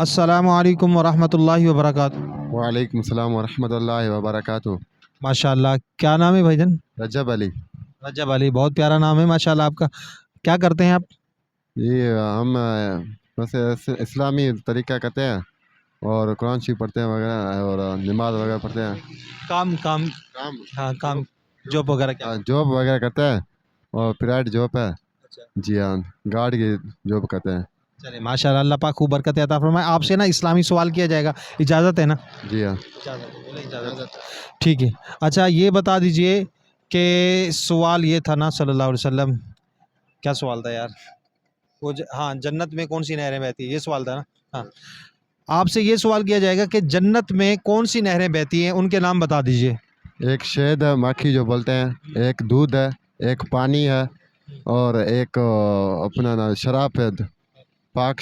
السلام علیکم ورحمۃ اللہ وبرکاتہ۔ وعلیکم السلام ورحمۃ اللہ وبرکاتہ۔ ماشاء اللہ، کیا نام ہے بھائی جان؟ رجب علی۔ رجب علی، بہت پیارا نام ہے ماشاء اللہ آپ کا۔ کیا کرتے ہیں آپ؟ یہ ہم بس اسلامی طریقہ کرتے ہیں اور قرآن شریف پڑھتے ہیں وغیرہ اور نماز وغیرہ پڑھتے ہیں۔ کام کام کام ہاں، کام جاب وغیرہ کیا؟ جاب وغیرہ کرتے ہیں اور پرائیویٹ جاب ہے۔ اچھا، جی ہاں، گارڈ کی جاب کرتے ہیں۔ چلے ماشاء اللہ، اللہ پاک خوب برکت عطا فرمائے۔ آپ سے نا اسلامی سوال کیا جائے گا، اجازت ہے نا؟ جی ہاں۔ ٹھیک ہے۔ اچھا یہ بتا دیجئے کہ سوال یہ تھا نا صلی اللہ علیہ وسلم، کیا سوال تھا یار؟ وہ ہاں، جنت میں کون سی نہریں بہتی ہیں، یہ سوال تھا نا؟ ہاں، آپ سے یہ سوال کیا جائے گا کہ جنت میں کون سی نہریں بہتی ہیں، ان کے نام بتا دیجئے۔ ایک شہد ہے، مکھی جو بولتے ہیں، ایک دودھ ہے، ایک پانی ہے، اور ایک اپنا شراب ہے، پاک